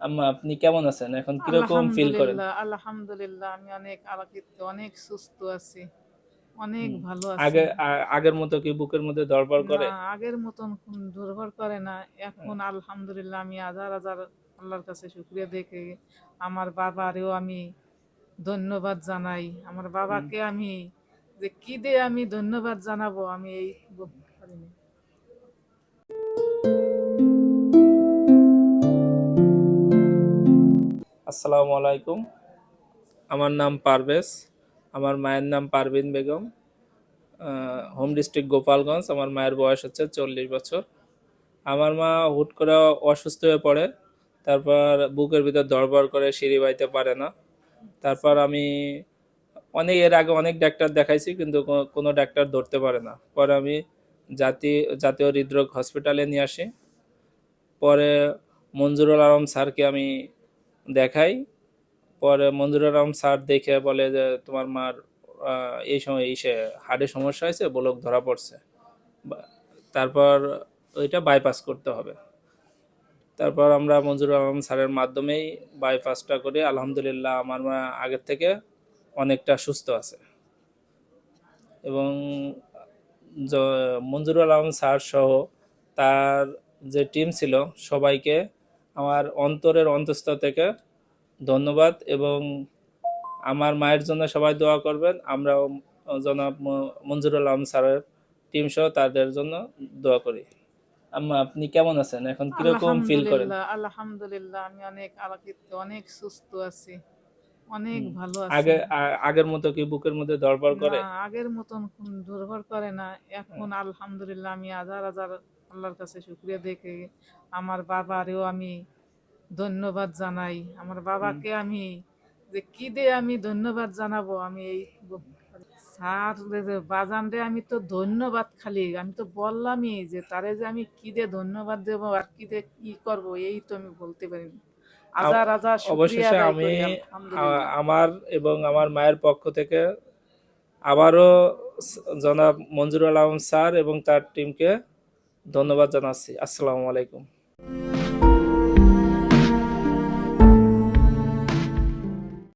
আম্মা আপনি কেমন আছেন? এখন কিরকম ফিল করেন? আলহামদুলিল্লাহ, আলহামদুলিল্লাহ। আমি অনেক আলোকিত, অনেক সুস্থ আছি। অনেক হুম। ভালো আছি। আগের মতো কি বুকের মধ্যে ধড়ফড় না, করে? আগের মতন দুর্বল করে না। এখন আলহামদুলিল্লাহ আমি হাজার, হাজার আল্লাহর কাছে শুকরিয়া দেখে আমার বাবারেও আমি ধন্যবাদ জানাই। আমার হুম। বাবাকে আমি যে কি দিয়ে আমি ধন্যবাদ জানাবো আমি এই বলতে পারি না। আসসালামু আলাইকুম। আমার নাম পারভেজ। আমার মায়ের নাম পারভিন বেগম। Home district Gopalganj. আমার মায়ের বয়স হচ্ছে 40 বছর। আমার মা হুট করে অসুস্থ হয়ে পড়ে। তারপর বুকের ভিতর ধড়ফড় করে, সিঁড়ি বাইতে পারে না। তারপর আমি এর আগে অনেক ডাক্তার দেখাইছি, কিন্তু কোনো ডাক্তার ধরতে পারে না। পরে আমি জাতীয় হৃদরোগ হসপিটালে নিয়ে আসি। পরে মঞ্জুরুল আলম স্যারকে আমি দেখাই। পরে মঞ্জুরুল আলম স্যার দেখে বলে যে তোমার মার এই সময় হার্টে সমস্যা হয়েছে, ব্লক ধরা পড়ছে। তারপর ওইটা বাইপাস করতে হবে। তারপর আমরা মঞ্জুরুল আলম স্যারের মাধ্যমেই বাইপাসটা করি। আলহামদুলিল্লাহ আমার মা আগের থেকে অনেকটা সুস্থ আছে। এবং মঞ্জুরুল আলম স্যার সহ তার যে টিম ছিল, সবাইকে আমার অন্তরের অন্তঃস্থল থেকে ধন্যবাদ। এবং আমার মায়ের জন্য সবাই দোয়া করবেন। আমরাও জনাব মঞ্জুরুল আলম স্যারের টিম সহ তাদের জন্য দোয়া করি। আম্মা আপনি কেমন আছেন? এখন কিরকম ফিল করেন? আলহামদুলিল্লাহ, আলহামদুলিল্লাহ। আমি অনেক আলোকিত, অনেক সুস্থ আছি। অনেক হুম। ভালো আছি। আগের মতো কি বুকের মধ্যে ধড়ফড় না, করে? আগের মতন দুর্বল করে না। এখন আলহামদুলিল্লাহ আমি হাজার, হাজার আল্লাহর কাছে শুকরিয়া দেখে আমার বাবারেও আমি ধন্যবাদ জানাই। আমার হুম। বাবাকে আমি যে কি দিয়ে আমি ধন্যবাদ জানাবো আমি এই বলতে পারি না। স্যার যে বাজান রে আমি তো ধন্যবাদ খালি আমি তো বললামই যে তারে যে আমি কি দিয়ে ধন্যবাদ দেবো আর কি দিয়ে কি করবো এই তো আমি বলতে পারিনি। আ- হাজার হাজার শুকরিয়া অবশেষে আদায় আমি করি আলহামদুলিল্লাহ। আমার এবং আমার মায়ের পক্ষ থেকে আবারও জনাব মঞ্জুরুল আলম স্যার এবং তার টিমকে ধন্যবাদ জানাচ্ছি। আসসালামু আলাইকুম।